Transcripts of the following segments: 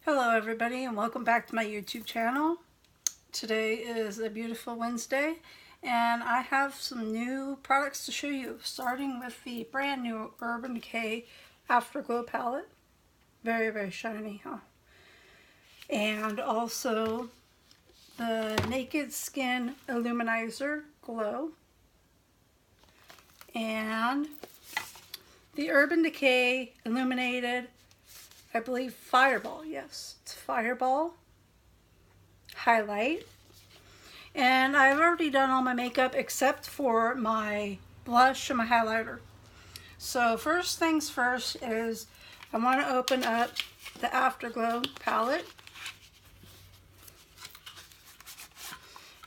Hello everybody and welcome back to my YouTube channel. Today is a beautiful Wednesday and I have some new products to show you, starting with the brand new Urban Decay Afterglow palette. Very shiny, huh? And also the Naked Skin Illuminizer Glow and the Urban Decay Illuminated, I believe, Fireball. Yes, it's Fireball highlight. And I've already done all my makeup except for my blush and my highlighter. So first things first is I want to open up the Afterglow palette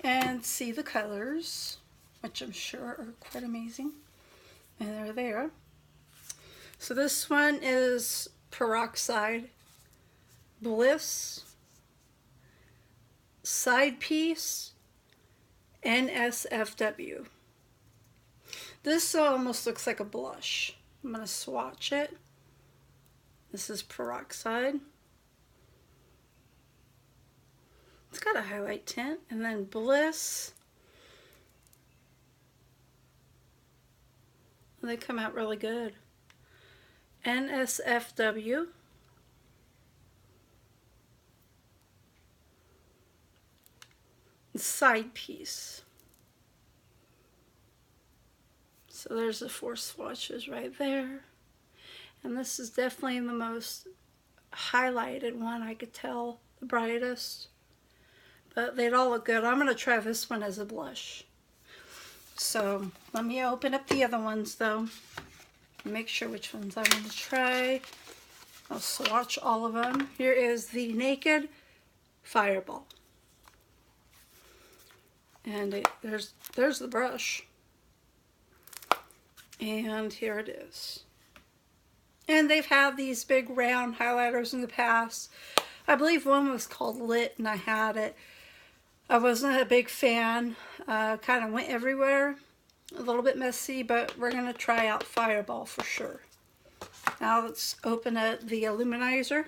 and see the colors, which I'm sure are quite amazing. And they're there. So this one is Peroxide, Bliss, Side Piece, NSFW. This almost looks like a blush. I'm going to swatch it. This is Peroxide. It's got a highlight tint. And then Bliss. They come out really good. NSFW. Side Piece. So there's the 4 swatches right there. And this is definitely the most highlighted one, I could tell, the brightest. But they'd all look good. I'm going to try this one as a blush. So let me open up the other ones though. Make sure which ones I want to try. I'll swatch all of them. Here is the Naked Fireball. And there's the brush. And here it is. And they've had these big round highlighters in the past. I believe one was called Lit and I had it. I wasn't a big fan. Kind of went everywhere. A little bit messy, but we're going to try out Fireball for sure. Now let's open up the illuminizer.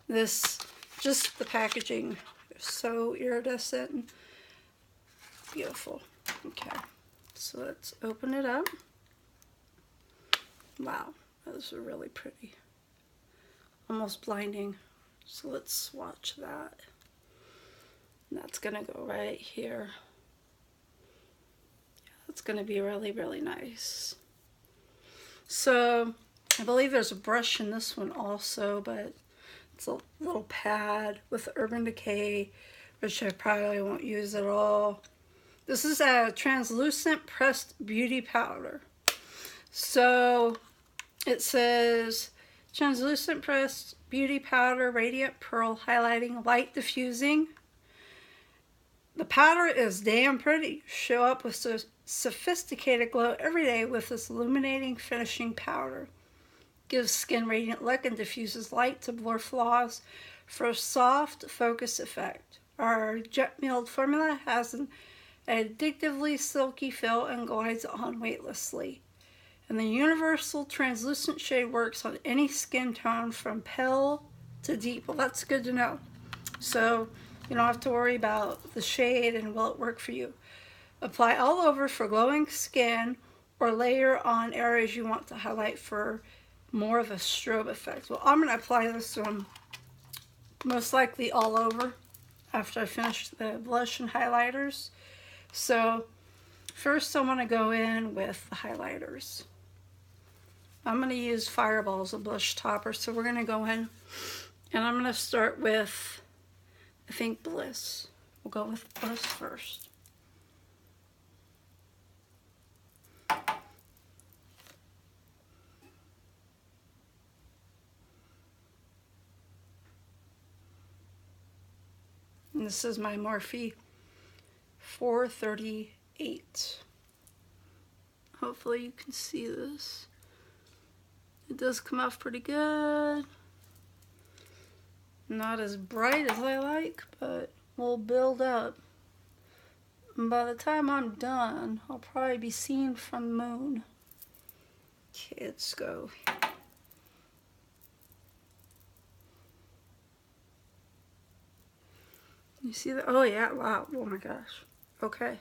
Just the packaging is so iridescent. Beautiful. Okay, so let's open it up. Wow, those are really pretty. Almost blinding. So let's swatch that. And that's going to go right here. It's going to be really nice. So I believe there's a brush in this one also, but it's a little pad with Urban Decay, which I probably won't use at all. This is a translucent pressed beauty powder. So it says translucent pressed beauty powder, radiant pearl highlighting, light diffusing. The powder is damn pretty. Show up with a sophisticated glow every day with this illuminating finishing powder. Gives skin radiant look and diffuses light to blur flaws for a soft focus effect. Our jet milled formula has an addictively silky feel and glides on weightlessly. And the universal translucent shade works on any skin tone from pale to deep. Well, that's good to know. So you don't have to worry about the shade and will it work for you. Apply all over for glowing skin or layer on areas you want to highlight for more of a strobe effect. Well, I'm going to apply this one most likely all over after I finish the blush and highlighters. So first I want to go in with the highlighters. I'm going to use Fireball as a blush topper, so we're going to go in and I'm going to start with, I think, Bliss. We'll go with Bliss first. And this is my Morphe 438. Hopefully you can see this. It does come off pretty good. Not as bright as I like, but we'll build up. And by the time I'm done, I'll probably be seen from the moon. Okay, let's go. You see that? Oh yeah, wow, oh my gosh. Okay.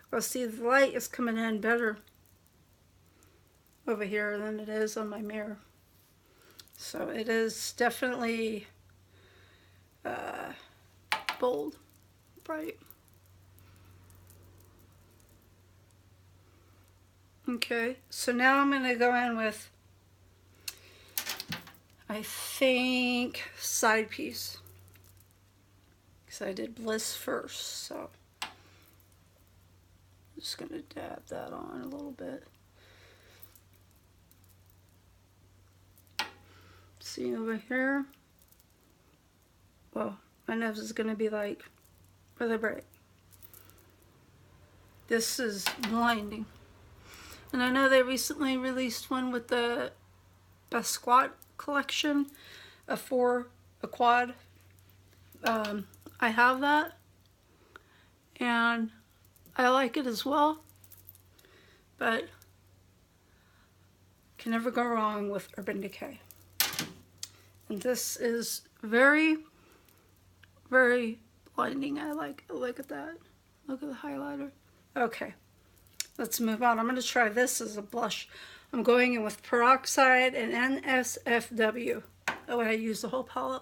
Well, see, the light is coming in better over here than it is on my mirror. So it is definitely bold, bright. Okay, so now I'm going to go in with, I think, side piece. Because I did Bliss first, so I'm just going to dab that on a little bit. See over here? Well, my nose is going to be like really bright. This is blinding. And I know they recently released one with the Best Squat collection, a quad. I have that, and I like it as well, but can never go wrong with Urban Decay. And this is very, very blinding. I like it. Look at that. Look at the highlighter. Okay, let's move on. I'm going to try this as a blush. I'm going in with peroxide and NSFW. Oh, I use the whole palette.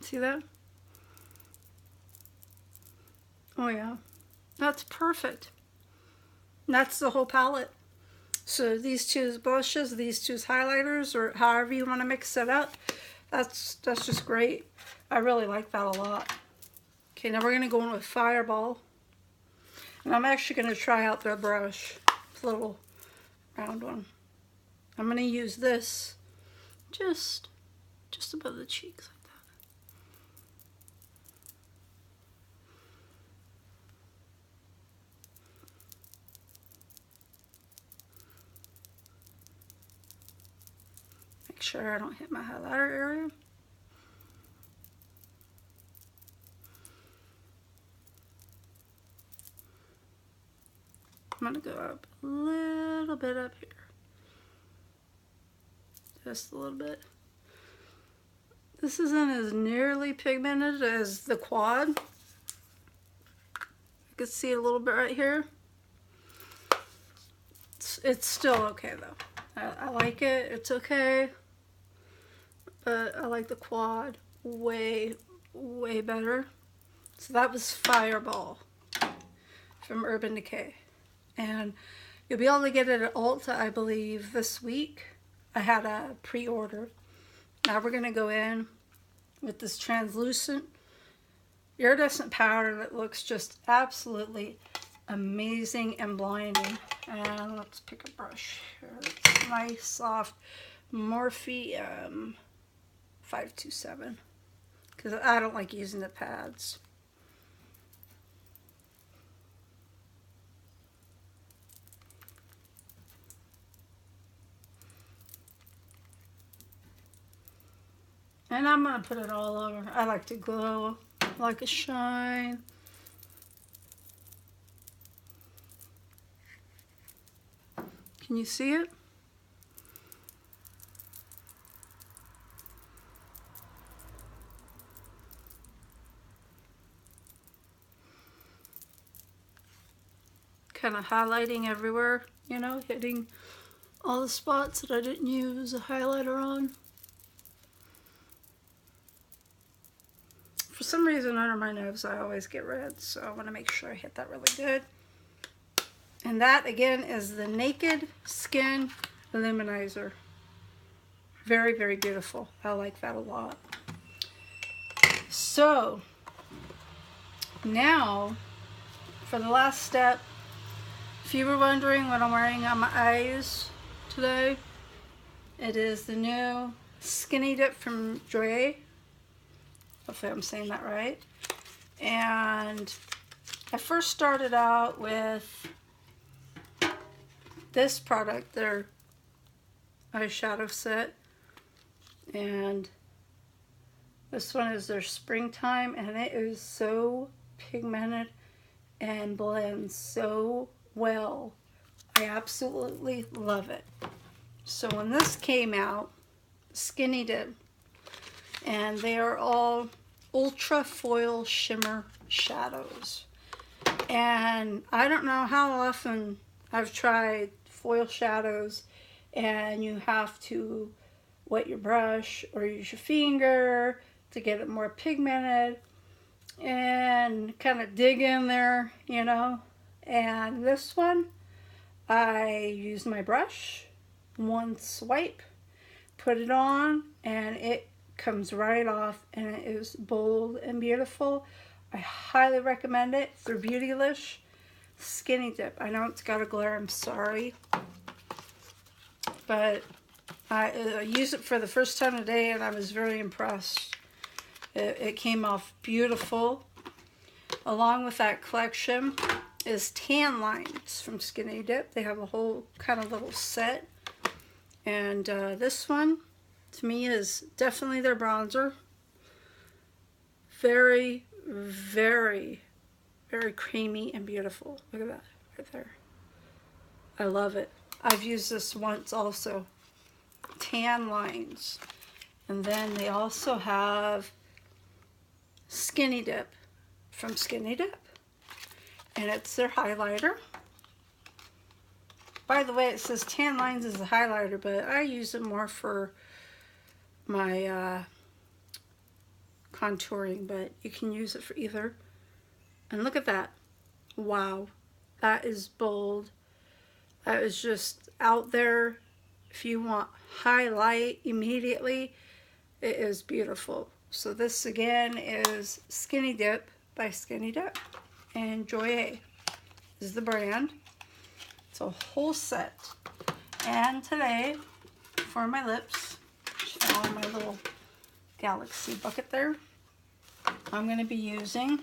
See that? Oh yeah, that's perfect. And that's the whole palette. So these two blushes, these two highlighters, or however you want to mix it up, that's just great. I really like that a lot. Okay, now we're going to go in with Fireball. And I'm actually going to try out their brush, this little round one. I'm going to use this just above the cheeks like that. Make sure I don't hit my highlighter area. I'm going to go up a little bit up here. Just a little bit. This isn't as nearly pigmented as the quad. You can see it a little bit right here. It's still okay though. I like it. It's okay. But I like the quad way, way better. So that was Fireball from Urban Decay. And you'll be able to get it at Ulta, I believe, this week. I had a pre-order. Now we're going to go in with this translucent iridescent powder that looks just absolutely amazing and blinding. And let's pick a brush here. It's nice, soft Morphe 527. Because I don't like using the pads. And I'm going to put it all over. I like to glow. I like a shine. Can you see it? Kind of highlighting everywhere, you know, hitting all the spots that I didn't use a highlighter on. For some reason under my nose I always get red, so I want to make sure I hit that really good. And that again is the Naked Skin Illuminizer. Very, very beautiful. I like that a lot. So now for the last step, if you were wondering what I'm wearing on my eyes today, it is the new Skinny Dip from jouer. Hopefully I'm saying that right. And I first started out with this product, their eyeshadow set. And this one is their Springtime, and it is so pigmented and blends so well. I I absolutely love it. So when this came out, Skinny did, and they are all ultra foil shimmer shadows. And I don't know how often I've tried foil shadows and you have to wet your brush or use your finger to get it more pigmented and kind of dig in there, you know. And this one, I use my brush, one swipe, put it on, and it comes right off, and it is bold and beautiful. I highly recommend it through Beautylish Skinny Dip. I know it's got a glare, I'm sorry, but I used it for the first time today and I was very impressed. It came off beautiful. Along with that collection is tan lines from Skinny Dip. They have a whole kind of little set, and this one to me is definitely their bronzer. Very, very, very creamy and beautiful. Look at that right there. I love it. I've used this once also. Tan lines. And then they also have Skinny Dip from Skinny Dip. And it's their highlighter. By the way, it says tan lines is a highlighter, but I use it more for my contouring, but you can use it for either. And look at that. Wow. That is bold. That is just out there. If you want highlight immediately, it is beautiful. So this again is Skinny Dip by Skinny Dip, and jouer is the brand. It's a whole set. And today, for my lips, on my little galaxy bucket there, I'm going to be using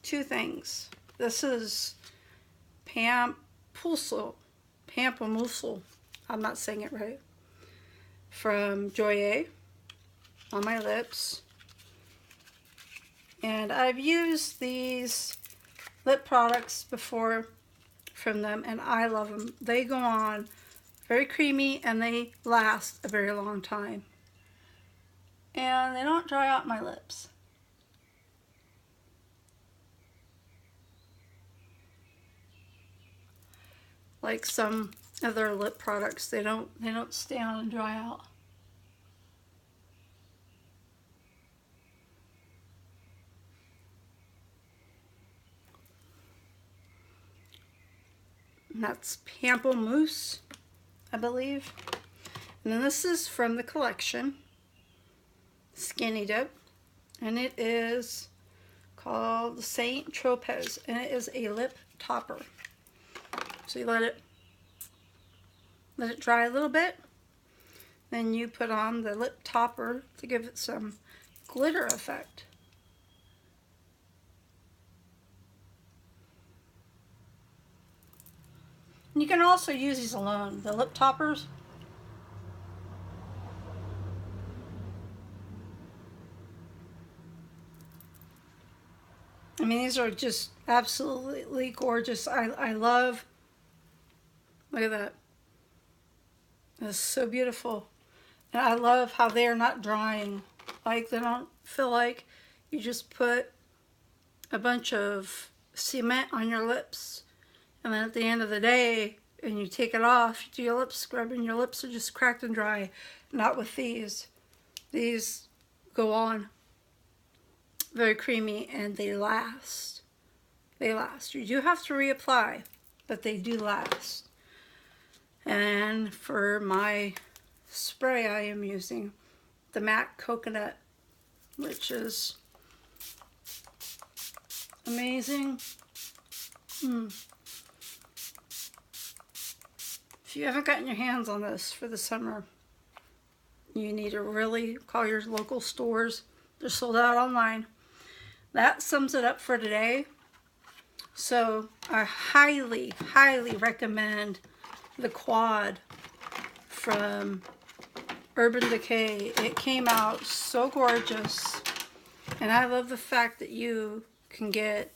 two things. This is Pamplemousse. I'm not saying it right. From jouer on my lips. And I've used these lip products before from them, and I love them. They go on very creamy and they last a very long time. And they don't dry out my lips. Like some other lip products, they don't stay on and dry out. And that's Pamplemousse, I believe. And then this is from the collection, Skinny Dip, and it is called Saint Tropez, and it is a lip topper. So you let it dry a little bit, then you put on the lip topper to give it some glitter effect. You can also use these alone, the lip toppers. I mean, these are just absolutely gorgeous. I love, look at that. It's so beautiful. And I love how they are not drying. Like, they don't feel like you just put a bunch of cement on your lips, and then at the end of the day, and you take it off, you do your lip scrub, and your lips are just cracked and dry. Not with these. These go on very creamy, and they last. They last. You do have to reapply, but they do last. And for my spray, I am using the matte coconut, which is amazing. If you haven't gotten your hands on this for the summer, you need to really call your local stores. They're sold out online. That sums it up for today. So I highly, highly recommend the quad from Urban Decay. It came out so gorgeous, and I love the fact that you can get